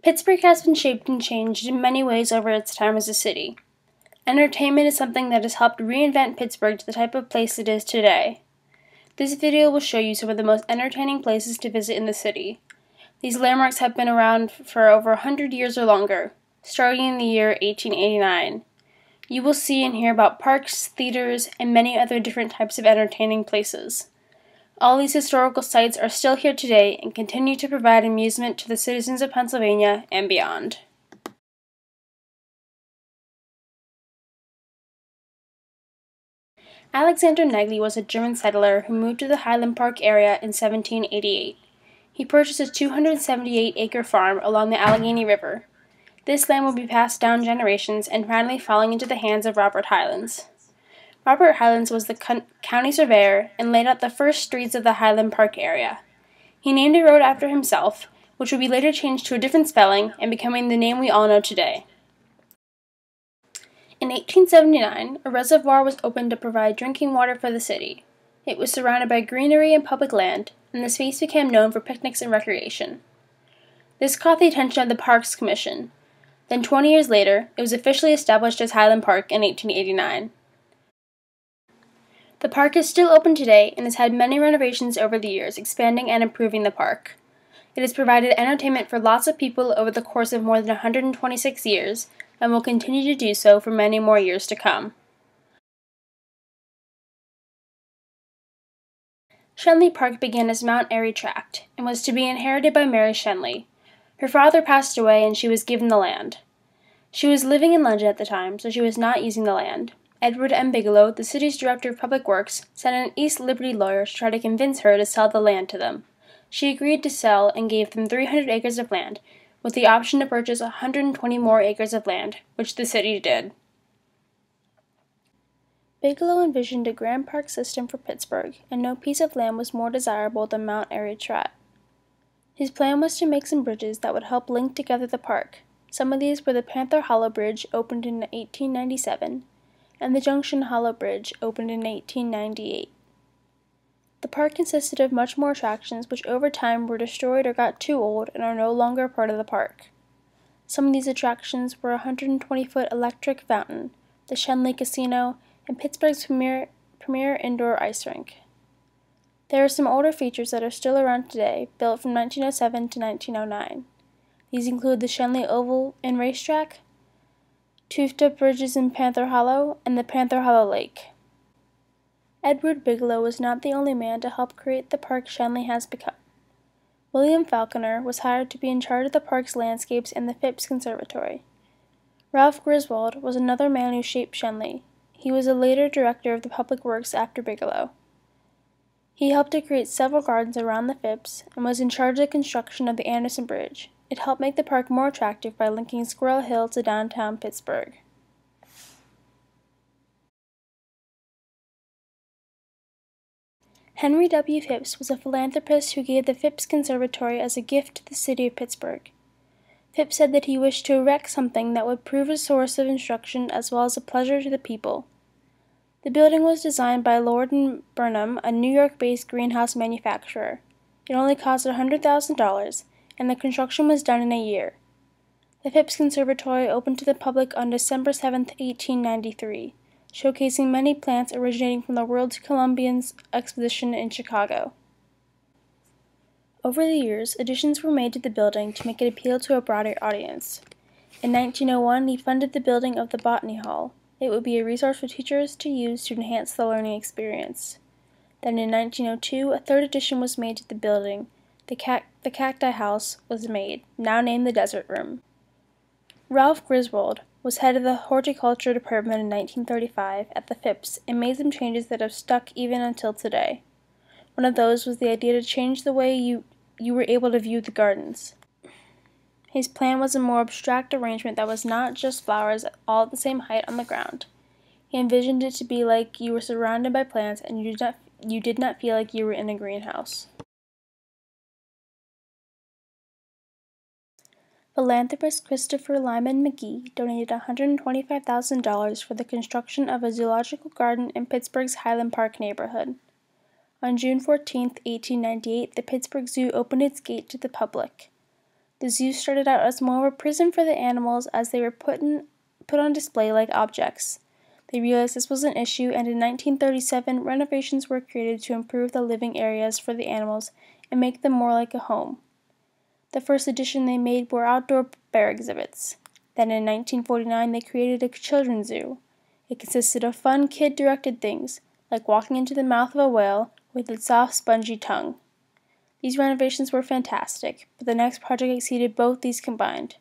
Pittsburgh has been shaped and changed in many ways over its time as a city. Entertainment is something that has helped reinvent Pittsburgh to the type of place it is today. This video will show you some of the most entertaining places to visit in the city. These landmarks have been around for over 100 years or longer, starting in the year 1889. You will see and hear about parks, theaters, and many other different types of entertaining places. All these historical sites are still here today and continue to provide amusement to the citizens of Pennsylvania and beyond. Alexander Negley was a German settler who moved to the Highland Park area in 1788. He purchased a 278-acre farm along the Allegheny River. This land would be passed down generations and finally falling into the hands of Robert Highlands. Robert Highlands was the county surveyor and laid out the first streets of the Highland Park area. He named a road after himself, which would be later changed to a different spelling and becoming the name we all know today. In 1879, a reservoir was opened to provide drinking water for the city. It was surrounded by greenery and public land, and the space became known for picnics and recreation. This caught the attention of the Parks Commission. Then 20 years later, it was officially established as Highland Park in 1889. The park is still open today and has had many renovations over the years, expanding and improving the park. It has provided entertainment for lots of people over the course of more than 126 years, and will continue to do so for many more years to come. Shenley Park began as Mount Airy Tract, and was to be inherited by Mary Shenley. Her father passed away and she was given the land. She was living in London at the time, so she was not using the land. Edward M. Bigelow, the city's director of public works, sent an East Liberty lawyer to try to convince her to sell the land to them. She agreed to sell and gave them 300 acres of land, with the option to purchase 120 more acres of land, which the city did. Bigelow envisioned a grand park system for Pittsburgh, and no piece of land was more desirable than Mount Airy Tract. His plan was to make some bridges that would help link together the park. Some of these were the Panther Hollow Bridge, opened in 1897, and the Junction Hollow Bridge, opened in 1898. The park consisted of much more attractions which over time were destroyed or got too old and are no longer part of the park. Some of these attractions were a 120-foot electric fountain, the Shenley Casino, and Pittsburgh's premier indoor ice rink. There are some older features that are still around today, built from 1907 to 1909. These include the Shenley Oval and Racetrack, two-step bridges in Panther Hollow, and the Panther Hollow Lake. Edward Bigelow was not the only man to help create the park Shenley has become. William Falconer was hired to be in charge of the park's landscapes and the Phipps Conservatory. Ralph Griswold was another man who shaped Shenley. He was a later director of the public works after Bigelow. He helped to create several gardens around the Phipps and was in charge of the construction of the Anderson Bridge. It helped make the park more attractive by linking Squirrel Hill to downtown Pittsburgh. Henry W. Phipps was a philanthropist who gave the Phipps Conservatory as a gift to the city of Pittsburgh. Phipps said that he wished to erect something that would prove a source of instruction as well as a pleasure to the people. The building was designed by Lord and Burnham, a New York-based greenhouse manufacturer. It only cost $100,000, and the construction was done in a year. The Phipps Conservatory opened to the public on December 7, 1893, showcasing many plants originating from the World's Columbian's exposition in Chicago. Over the years, additions were made to the building to make it appeal to a broader audience. In 1901, he funded the building of the Botany Hall. It would be a resource for teachers to use to enhance the learning experience. Then in 1902, a third addition was made to the building. The Cacti House was made, now named the Desert Room. Ralph Griswold was head of the horticulture department in 1935 at the Phipps and made some changes that have stuck even until today. One of those was the idea to change the way you were able to view the gardens. His plan was a more abstract arrangement that was not just flowers all at the same height on the ground. He envisioned it to be like you were surrounded by plants and you did not feel like you were in a greenhouse. Philanthropist Christopher Lyman McGee donated $125,000 for the construction of a zoological garden in Pittsburgh's Highland Park neighborhood. On June 14, 1898, the Pittsburgh Zoo opened its gate to the public. The zoo started out as more of a prison for the animals as they were put on display like objects. They realized this was an issue, and in 1937, renovations were created to improve the living areas for the animals and make them more like a home. The first addition they made were outdoor bear exhibits. Then in 1949, they created a children's zoo. It consisted of fun, kid-directed things, like walking into the mouth of a whale with its soft, spongy tongue. These renovations were fantastic, but the next project exceeded both these combined.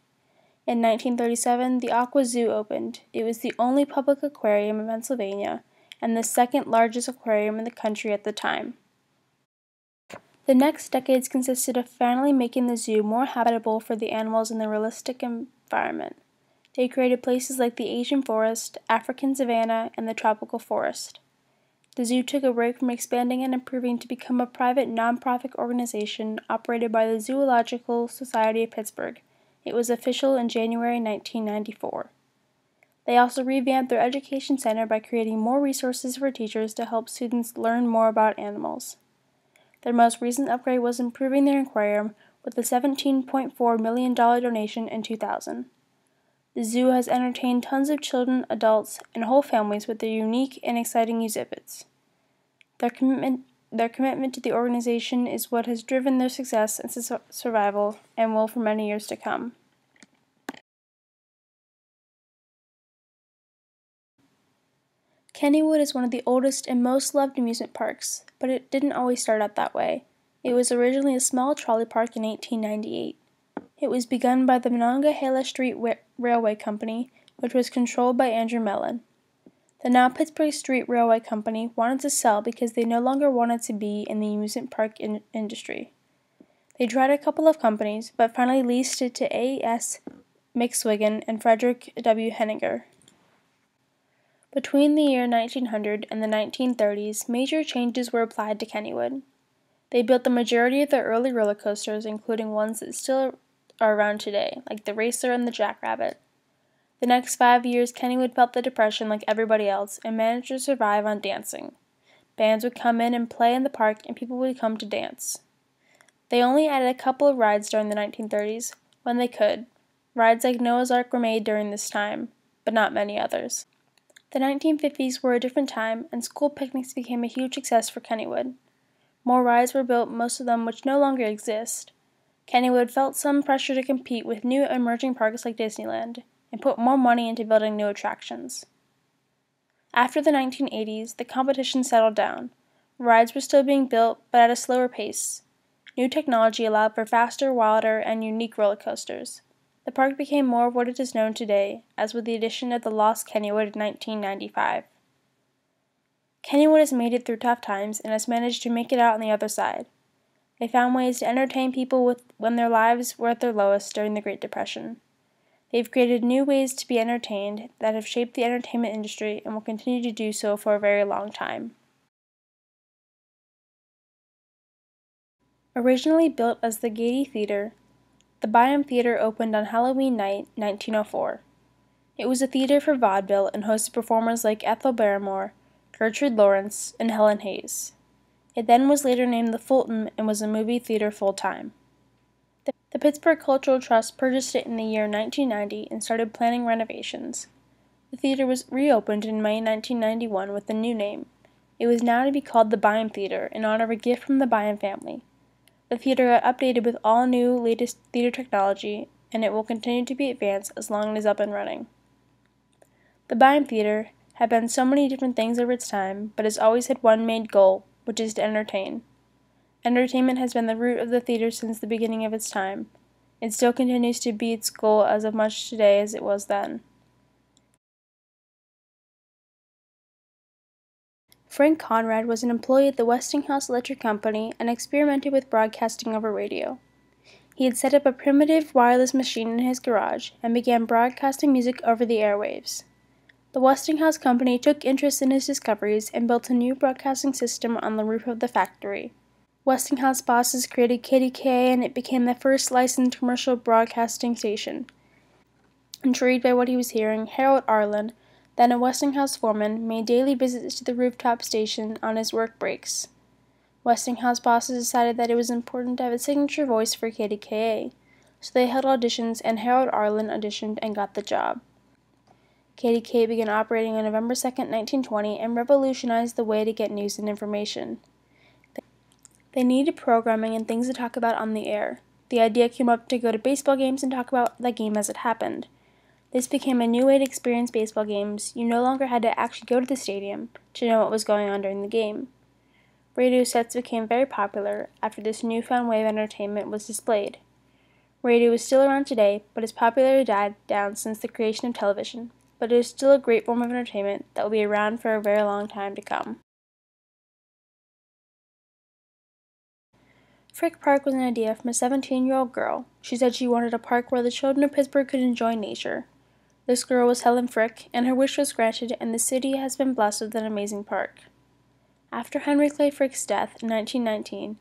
In 1937, the Aqua Zoo opened. It was the only public aquarium in Pennsylvania and the second largest aquarium in the country at the time. The next decades consisted of finally making the zoo more habitable for the animals in the realistic environment. They created places like the Asian forest, African savanna, and the tropical forest. The zoo took a break from expanding and improving to become a private non-profit organization operated by the Zoological Society of Pittsburgh. It was official in January 1994. They also revamped their education center by creating more resources for teachers to help students learn more about animals. Their most recent upgrade was improving their aquarium with a $17.4 million donation in 2000. The zoo has entertained tons of children, adults, and whole families with their unique and exciting exhibits. Their commitment to the organization is what has driven their success and survival and will for many years to come. Kennywood is one of the oldest and most loved amusement parks, but it didn't always start out that way. It was originally a small trolley park in 1898. It was begun by the Monongahela Street Railway Company, which was controlled by Andrew Mellon. The now Pittsburgh Street Railway Company wanted to sell because they no longer wanted to be in the amusement park industry. They tried a couple of companies, but finally leased it to A.S. McSwiggan and Frederick W. Henninger. Between the year 1900 and the 1930s, major changes were applied to Kennywood. They built the majority of the early roller coasters, including ones that still are around today, like the Racer and the Jackrabbit. The next 5 years, Kennywood felt the depression like everybody else and managed to survive on dancing. Bands would come in and play in the park, and people would come to dance. They only added a couple of rides during the 1930s, when they could. Rides like Noah's Ark were made during this time, but not many others. The 1950s were a different time, and school picnics became a huge success for Kennywood. More rides were built, most of them which no longer exist. Kennywood felt some pressure to compete with new emerging parks like Disneyland, and put more money into building new attractions. After the 1980s, the competition settled down. Rides were still being built, but at a slower pace. New technology allowed for faster, wilder, and unique roller coasters. The park became more of what it is known today, as with the addition of the Lost Kennywood in 1995. Kennywood has made it through tough times and has managed to make it out on the other side. They found ways to entertain people when their lives were at their lowest during the Great Depression. They've created new ways to be entertained that have shaped the entertainment industry and will continue to do so for a very long time. Originally built as the Gaiety Theater, the Byham Theater opened on Halloween night, 1904. It was a theater for vaudeville and hosted performers like Ethel Barrymore, Gertrude Lawrence, and Helen Hayes. It then was later named the Fulton and was a movie theater full-time. The Pittsburgh Cultural Trust purchased it in the year 1990 and started planning renovations. The theater was reopened in May 1991 with a new name. It was now to be called the Byham Theater in honor of a gift from the Byham family. The theater got updated with all new, latest theater technology, and it will continue to be advanced as long as it is up and running. The Byham Theater had been so many different things over its time, but has always had one main goal, which is to entertain. Entertainment has been the root of the theater since the beginning of its time. It still continues to be its goal as of much today as it was then. Frank Conrad was an employee at the Westinghouse Electric Company and experimented with broadcasting over radio. He had set up a primitive wireless machine in his garage and began broadcasting music over the airwaves. The Westinghouse Company took interest in his discoveries and built a new broadcasting system on the roof of the factory. Westinghouse bosses created KDKA, and it became the first licensed commercial broadcasting station. Intrigued by what he was hearing, Harold Arlen, then a Westinghouse foreman, made daily visits to the rooftop station on his work breaks. Westinghouse bosses decided that it was important to have a signature voice for KDKA. so they held auditions, and Harold Arlen auditioned and got the job. KDKA began operating on November 2, 1920, and revolutionized the way to get news and information. They needed programming and things to talk about on the air. The idea came up to go to baseball games and talk about the game as it happened. This became a new way to experience baseball games. You no longer had to actually go to the stadium to know what was going on during the game. Radio sets became very popular after this newfound way of entertainment was displayed. Radio is still around today, but its popularity died down since the creation of television. But it is still a great form of entertainment that will be around for a very long time to come. Frick Park was an idea from a 17-year-old girl. She said she wanted a park where the children of Pittsburgh could enjoy nature. This girl was Helen Frick, and her wish was granted, and the city has been blessed with an amazing park. After Henry Clay Frick's death in 1919,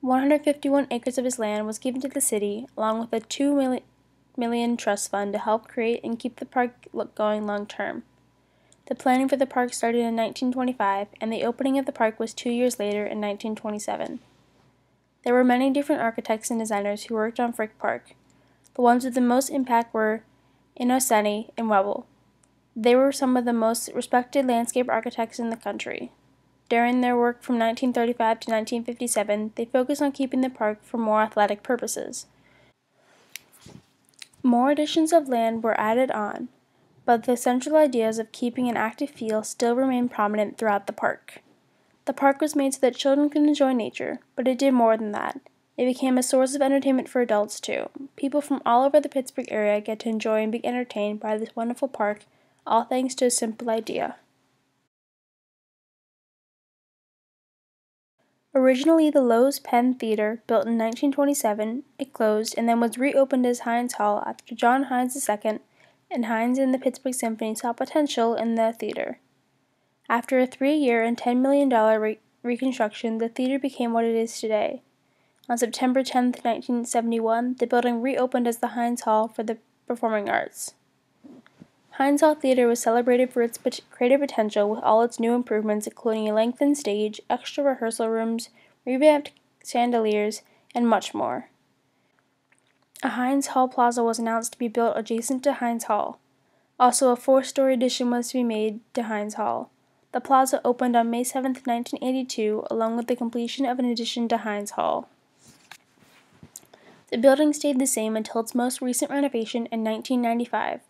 151 acres of his land was given to the city, along with a $2 million trust fund to help create and keep the park going long term. The planning for the park started in 1925, and the opening of the park was 2 years later in 1927. There were many different architects and designers who worked on Frick Park. The ones with the most impact were Innocenti and Webel. They were some of the most respected landscape architects in the country. During their work from 1935 to 1957, they focused on keeping the park for more athletic purposes. More additions of land were added on, but the central ideas of keeping an active feel still remained prominent throughout the park. The park was made so that children could enjoy nature, but it did more than that. It became a source of entertainment for adults, too. People from all over the Pittsburgh area get to enjoy and be entertained by this wonderful park, all thanks to a simple idea. Originally the Loew's Penn Theater, built in 1927, it closed and then was reopened as Heinz Hall after John Heinz II and Heinz and the Pittsburgh Symphony saw potential in the theater. After a 3-year and $10 million reconstruction, the theater became what it is today. On September 10, 1971, the building reopened as the Heinz Hall for the Performing Arts. Heinz Hall Theater was celebrated for its creative potential with all its new improvements, including a lengthened stage, extra rehearsal rooms, revamped chandeliers, and much more. A Heinz Hall Plaza was announced to be built adjacent to Heinz Hall. Also, a 4-story addition was to be made to Heinz Hall. The plaza opened on May 7, 1982, along with the completion of an addition to Heinz Hall. The building stayed the same until its most recent renovation in 1995.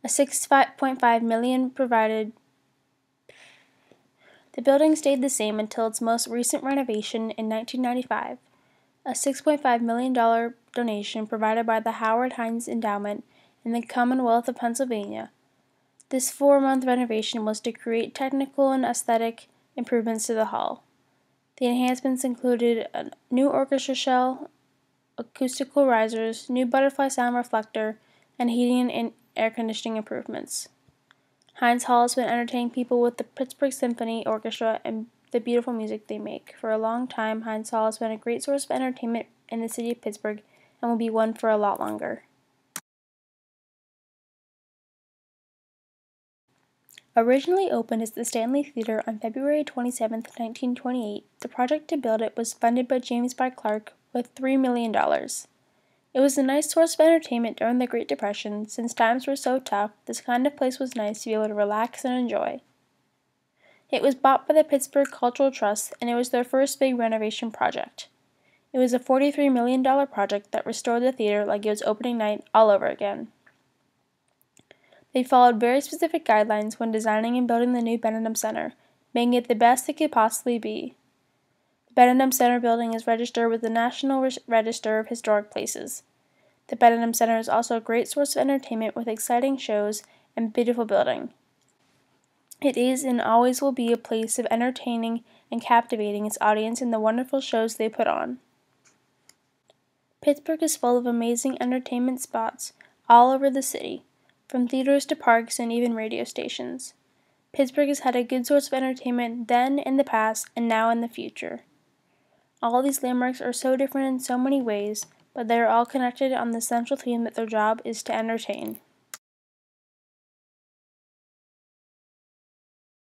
A $6.5 million provided. The building stayed the same until its most recent renovation in 1995. A $6.5 million donation provided by the Howard Heinz Endowment and the Commonwealth of Pennsylvania. This 4-month renovation was to create technical and aesthetic improvements to the hall. The enhancements included a new orchestra shell, acoustical risers, new butterfly sound reflector, and heating and air conditioning improvements. Heinz Hall has been entertaining people with the Pittsburgh Symphony Orchestra and the beautiful music they make. For a long time, Heinz Hall has been a great source of entertainment in the city of Pittsburgh and will be one for a lot longer. Originally opened as the Stanley Theater on February 27, 1928, the project to build it was funded by James Bar Clark with $3 million. It was a nice source of entertainment during the Great Depression. Since times were so tough, this kind of place was nice to be able to relax and enjoy. It was bought by the Pittsburgh Cultural Trust, and it was their first big renovation project. It was a $43 million project that restored the theater like it was opening night all over again. They followed very specific guidelines when designing and building the new Benedum Center, making it the best it could possibly be. The Benedum Center building is registered with the National Register of Historic Places. The Benedum Center is also a great source of entertainment with exciting shows and beautiful building. It is and always will be a place of entertaining and captivating its audience in the wonderful shows they put on. Pittsburgh is full of amazing entertainment spots all over the city, from theaters to parks and even radio stations. Pittsburgh has had a good source of entertainment then, in the past, and now in the future. All these landmarks are so different in so many ways, but they are all connected on the central theme that their job is to entertain.